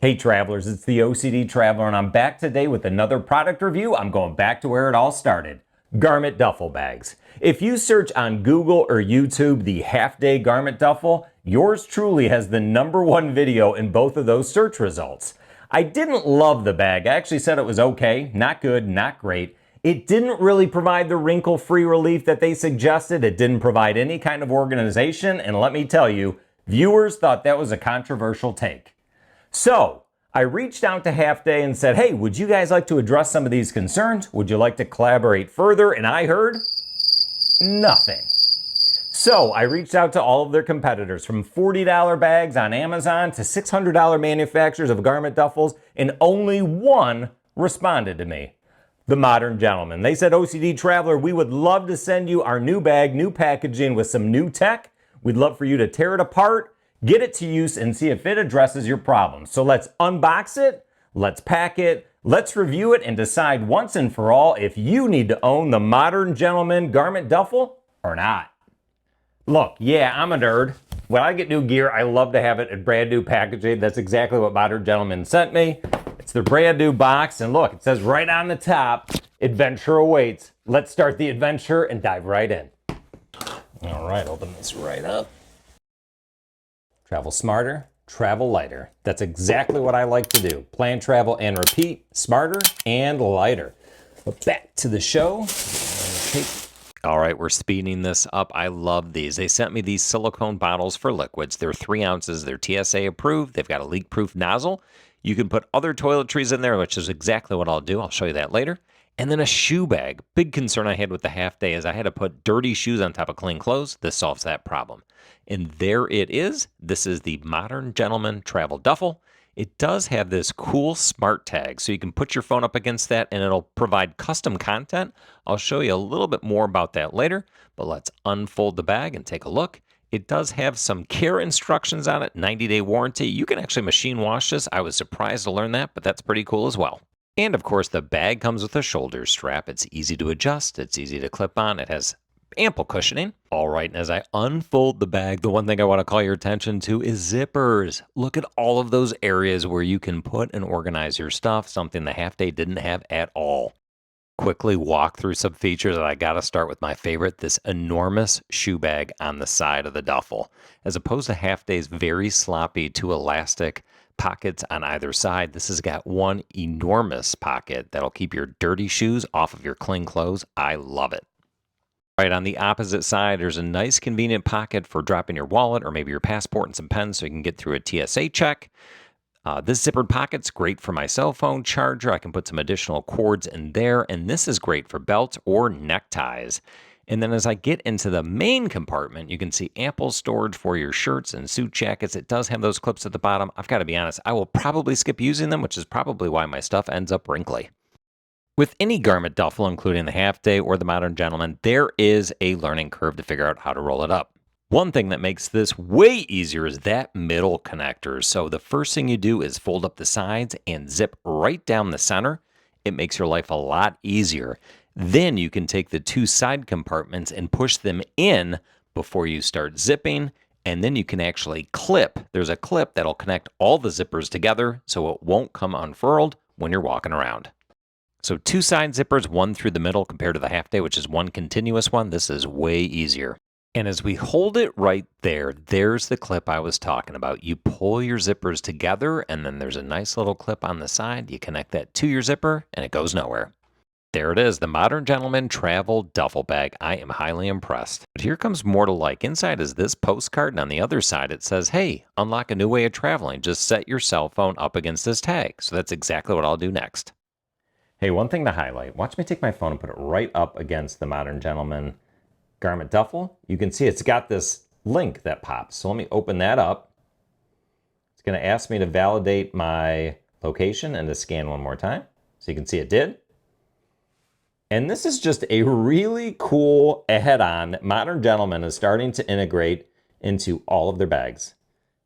Hey travelers, it's the OCD Traveler and I'm back today with another product review. I'm going back to where it all started. Garment duffel bags. If you search on Google or YouTube the Halfday Garment Duffel, yours truly has the #1 video in both of those search results. I didn't love the bag. I actually said it was okay, not good, not great. It didn't really provide the wrinkle-free relief that they suggested. It didn't provide any kind of organization, and let me tell you, viewers thought that was a controversial take. So, I reached out to Halfday and said, hey, would you guys like to address some of these concerns? Would you like to collaborate further? And I heard nothing. So I reached out to all of their competitors, from $40 bags on Amazon to $600 manufacturers of garment duffels, and only one responded to me. The Modern Gentleman. They said, OCD Traveler, we would love to send you our new bag, new packaging with some new tech. We'd love for you to tear it apart, get it to use, and see if it addresses your problems. So let's unbox it, let's pack it, let's review it, and decide once and for all if you need to own the Modern Gentleman Garment Duffel or not. Look, yeah, I'm a nerd. When I get new gear, I love to have it in brand new packaging. That's exactly what Modern Gentleman sent me. It's the brand new box, and look, it says right on the top, adventure awaits. Let's start the adventure and dive right in. All right, open this right up. Travel smarter, travel lighter. That's exactly what I like to do. Plan, travel, and repeat. Smarter and lighter. But back to the show. All right, we're speeding this up. I love these. They sent me these silicone bottles for liquids. They're 3 ounces. They're TSA approved. They've got a leak-proof nozzle. You can put other toiletries in there, which is exactly what I'll do. I'll show you that later. And then a shoe bag. Big concern I had with the Halfday is I had to put dirty shoes on top of clean clothes. This solves that problem. And there it is. This is the Modern Gentleman Travel Duffel. It does have this cool smart tag, so you can put your phone up against that and it'll provide custom content. I'll show you a little bit more about that later, but let's unfold the bag and take a look. It does have some care instructions on it, 90-day warranty. You can actually machine wash this. I was surprised to learn that, but that's pretty cool as well. And of course, the bag comes with a shoulder strap. It's easy to adjust. It's easy to clip on. It has ample cushioning. All right, and as I unfold the bag, the one thing I want to call your attention to is zippers. Look at all of those areas where you can put and organize your stuff, something the Halfday didn't have at all. Quickly walk through some features, and I got to start with my favorite, this enormous shoe bag on the side of the duffel. As opposed to Halfday's very sloppy 2 elastic pockets on either side, this has got one enormous pocket that'll keep your dirty shoes off of your clean clothes. I love it. Right on the opposite side, there's a nice convenient pocket for dropping your wallet or maybe your passport and some pens so you can get through a TSA check. This zippered pocket's great for my cell phone charger. I can put some additional cords in there, and this is great for belts or neckties. And then as I get into the main compartment, you can see ample storage for your shirts and suit jackets. It does have those clips at the bottom. I've got to be honest, I will probably skip using them, which is probably why my stuff ends up wrinkly. With any garment duffel, including the Halfday or the Modern Gentleman, there is a learning curve to figure out how to roll it up. One thing that makes this way easier is that middle connector. So the first thing you do is fold up the sides and zip right down the center. It makes your life a lot easier. Then you can take the 2 side compartments and push them in before you start zipping. And then you can actually clip. There's a clip that'll connect all the zippers together so it won't come unfurled when you're walking around. So 2 side zippers, 1 through the middle compared to the Halfday, which is 1 continuous one. This is way easier. And as we hold it right there, there's the clip I was talking about. You pull your zippers together, and then there's a nice little clip on the side. You connect that to your zipper, and it goes nowhere. There it is, the Modern Gentleman Travel Duffel Bag. I am highly impressed. But here comes more to like. Inside is this postcard, and on the other side it says, hey, unlock a new way of traveling. Just set your cell phone up against this tag. So that's exactly what I'll do next. Hey, one thing to highlight. Watch me take my phone and put it right up against the Modern Gentleman Garment Duffel. You can see it's got this link that pops. So let me open that up. It's going to ask me to validate my location and to scan one more time. So you can see it did. And this is just a really cool add-on that Modern Gentleman is starting to integrate into all of their bags.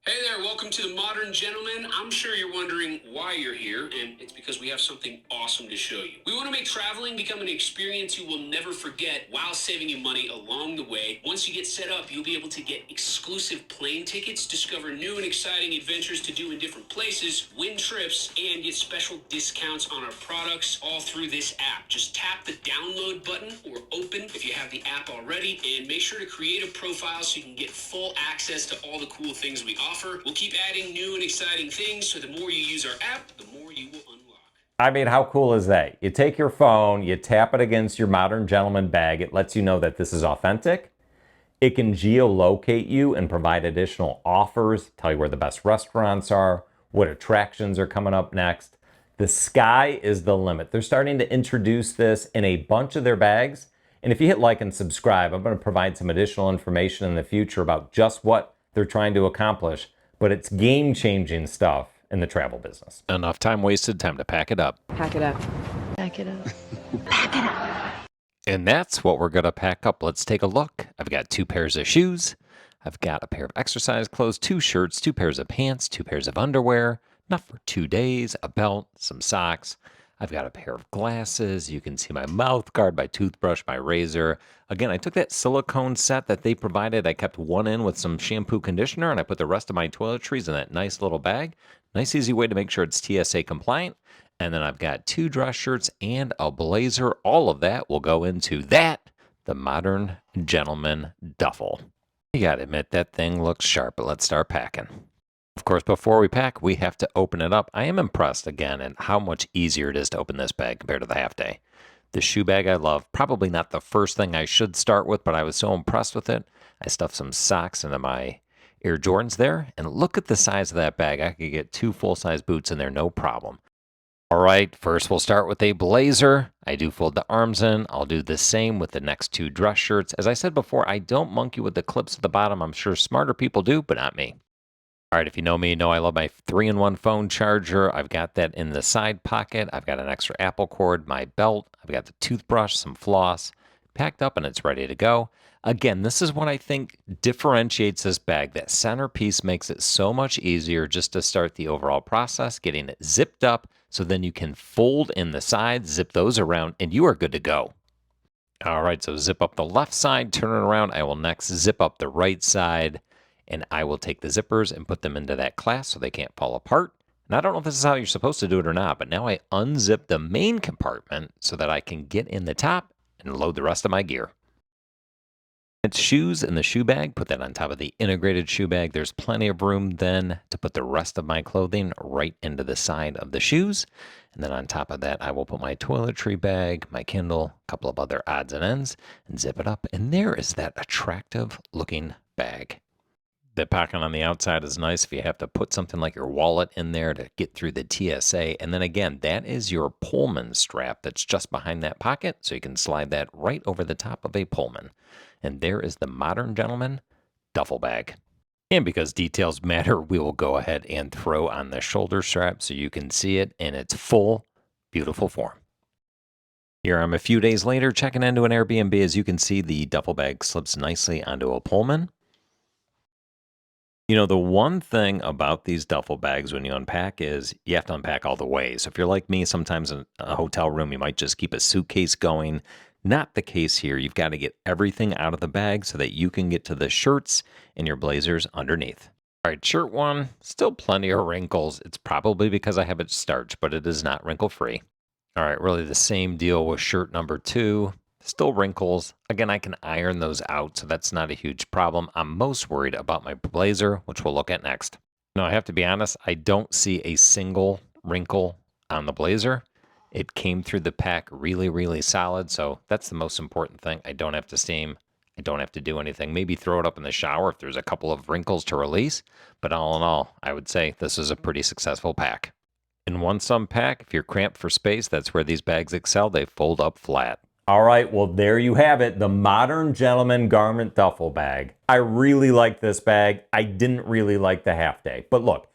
Hey there, welcome to the Modern Gentleman. I'm sure you're wondering why you're here, and it's because we have something awesome to show you. We want to make traveling become an experience you will never forget while saving you money along the way. Once you get set up, you'll be able to get exclusive plane tickets, discover new and exciting adventures to do in different places, win trips, and get special discounts on our products all through this app. Just tap the download button or open if you have the app already, and make sure to create a profile so you can get full access to all the cool things we offer. We'll keep adding new and exciting things, so the more you use our app, the more you will unlock. I mean, how cool is that? You take your phone, you tap it against your Modern Gentleman bag. It lets you know that this is authentic. It can geolocate you and provide additional offers, tell you where the best restaurants are, what attractions are coming up next. The sky is the limit. They're starting to introduce this in a bunch of their bags. And if you hit like and subscribe, I'm going to provide some additional information in the future about just what they're trying to accomplish. But it's game-changing stuff in the travel business. Enough time wasted, time to pack it up. Pack it up. Pack it up. Pack it up. And that's what we're going to pack up. Let's take a look. I've got 2 pairs of shoes. I've got a pair of exercise clothes, 2 shirts, 2 pairs of pants, 2 pairs of underwear, enough for 2 days, a belt, some socks. I've got a pair of glasses. You can see my mouth guard, my toothbrush, my razor. Again, I took that silicone set that they provided. I kept one in with some shampoo conditioner, and I put the rest of my toiletries in that nice little bag. Nice, easy way to make sure it's TSA compliant. And then I've got 2 dress shirts and a blazer. All of that will go into that, the Modern Gentleman Duffel. You gotta admit, that thing looks sharp, but let's start packing. Of course, before we pack, we have to open it up. I am impressed, again, at how much easier it is to open this bag compared to the Halfday. The shoe bag I love. Probably not the first thing I should start with, but I was so impressed with it. I stuffed some socks into my Air Jordans there, and look at the size of that bag. I could get 2 full-size boots in there, no problem. All right, first we'll start with a blazer. I do fold the arms in. I'll do the same with the next 2 dress shirts. As I said before, I don't monkey with the clips at the bottom. I'm sure smarter people do, but not me. All right, if you know me, you know I love my 3-in-1 phone charger. I've got that in the side pocket. I've got an extra Apple cord, my belt. I've got the toothbrush, some floss, packed up, and it's ready to go. Again, this is what I think differentiates this bag. That centerpiece makes it so much easier just to start the overall process, getting it zipped up, so then you can fold in the sides, zip those around, and you are good to go. All right, so zip up the left side, turn it around. I will next zip up the right side, and I will take the zippers and put them into that clasp so they can't fall apart. And I don't know if this is how you're supposed to do it or not, but now I unzip the main compartment so that I can get in the top and load the rest of my gear. It's shoes in the shoe bag. Put that on top of the integrated shoe bag. There's plenty of room then to put the rest of my clothing right into the side of the shoes. And then on top of that, I will put my toiletry bag, my Kindle, a couple of other odds and ends, and zip it up. And there is that attractive looking bag. The pocket on the outside is nice if you have to put something like your wallet in there to get through the TSA. And then again, that is your Pullman strap that's just behind that pocket, so you can slide that right over the top of a Pullman. And there is the Modern Gentleman Duffel bag. And because details matter, we will go ahead and throw on the shoulder strap so you can see it in its full, beautiful form. Here I'm a few days later checking into an Airbnb. As you can see, the duffel bag slips nicely onto a Pullman. You know, the one thing about these duffel bags when you unpack is you have to unpack all the way. So if you're like me, sometimes in a hotel room, you might just keep a suitcase going. Not the case here. You've got to get everything out of the bag so that you can get to the shirts and your blazers underneath. All right, shirt 1, still plenty of wrinkles. It's probably because I have it starched, but it is not wrinkle-free. All right, really the same deal with shirt number 2. Still wrinkles. Again, I can iron those out, so that's not a huge problem. I'm most worried about my blazer, which we'll look at next. Now, I have to be honest, I don't see a single wrinkle on the blazer. It came through the pack really, really solid, so that's the most important thing. I don't have to steam. I don't have to do anything. Maybe throw it up in the shower if there's a couple of wrinkles to release, but all in all, I would say this is a pretty successful pack. In one sum pack, if you're cramped for space, that's where these bags excel. They fold up flat. All right, well, there you have it, the Modern Gentleman Garment Duffel bag. I really like this bag. I didn't really like the Halfday, but look,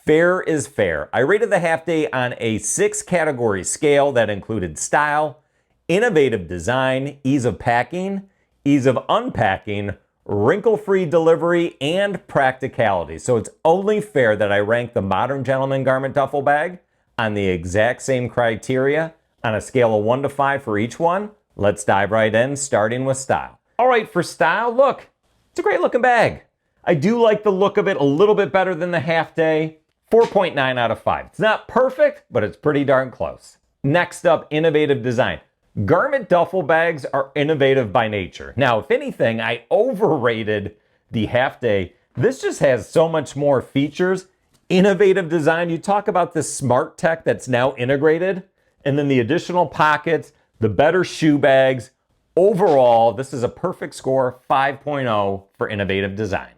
fair is fair. I rated the Halfday on a 6-category scale that included style, innovative design, ease of packing, ease of unpacking, wrinkle-free delivery, and practicality. So it's only fair that I rank the Modern Gentleman Garment Duffel bag on the exact same criteria on a scale of 1 to 5 for each one. Let's dive right in, starting with style. All right, for style, look, it's a great looking bag. I do like the look of it a little bit better than the Halfday. 4.9 out of 5. It's not perfect, but it's pretty darn close. Next up, innovative design. Garment duffel bags are innovative by nature. Now, if anything, I overrated the Halfday. This just has so much more features. Innovative design. You talk about this smart tech that's now integrated, and then the additional pockets, the better shoe bags. Overall, this is a perfect score, 5.0 for innovative design.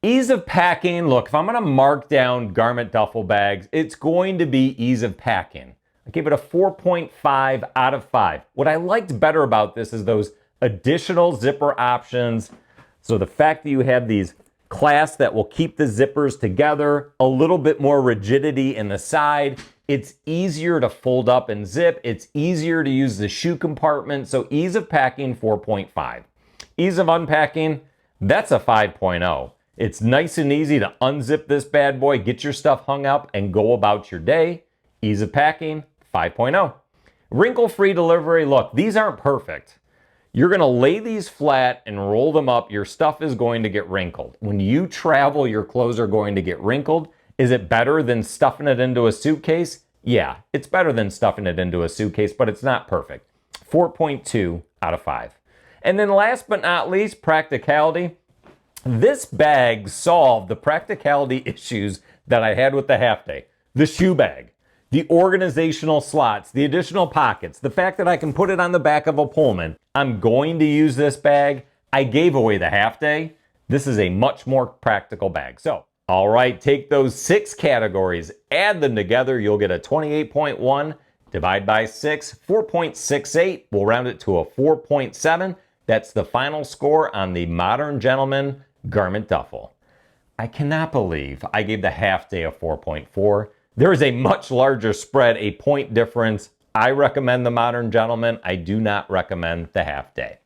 Ease of packing. Look, if I'm going to mark down garment duffel bags, it's going to be ease of packing. I gave it a 4.5 out of 5. What I liked better about this is those additional zipper options. So the fact that you have these clasps that will keep the zippers together, a little bit more rigidity in the side. It's easier to fold up and zip. It's easier to use the shoe compartment. So ease of packing, 4.5. Ease of unpacking, that's a 5.0. It's nice and easy to unzip this bad boy, get your stuff hung up, and go about your day. Ease of packing, 5.0. Wrinkle-free delivery. Look, these aren't perfect. You're going to lay these flat and roll them up. Your stuff is going to get wrinkled. When you travel, your clothes are going to get wrinkled. Is it better than stuffing it into a suitcase? Yeah, it's better than stuffing it into a suitcase, but it's not perfect. 4.2 out of 5. And then last but not least, practicality. This bag solved the practicality issues that I had with the Halfday. The shoe bag, the organizational slots, the additional pockets, the fact that I can put it on the back of a Pullman. I'm going to use this bag. I gave away the Halfday. This is a much more practical bag. So, all right, take those 6 categories, add them together, you'll get a 28.1. Divide by 6, 4.68. We'll round it to a 4.7. That's the final score on the Modern Gentleman Garment Duffel. I cannot believe I gave the Halfday a 4.4. There is a much larger spread, a point difference. I recommend the Modern Gentleman. I do not recommend the Halfday.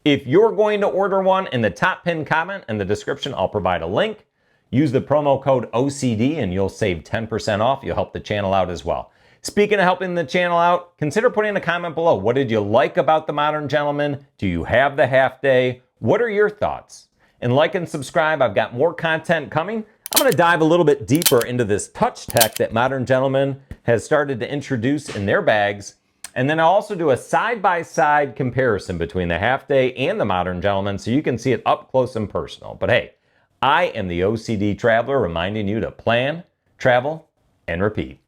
If you're going to order one, in the top pinned comment in the description, I'll provide a link. Use the promo code OCD and you'll save 10% off. You'll help the channel out as well. Speaking of helping the channel out, consider putting a comment below. What did you like about the Modern Gentleman? Do you have the Halfday? What are your thoughts? And like and subscribe. I've got more content coming. I'm going to dive a little bit deeper into this touch tech that Modern Gentleman has started to introduce in their bags. And then I'll also do a side-by-side comparison between the Halfday and the Modern Gentleman so you can see it up close and personal. But hey, I am the OCD Traveler reminding you to plan, travel, and repeat.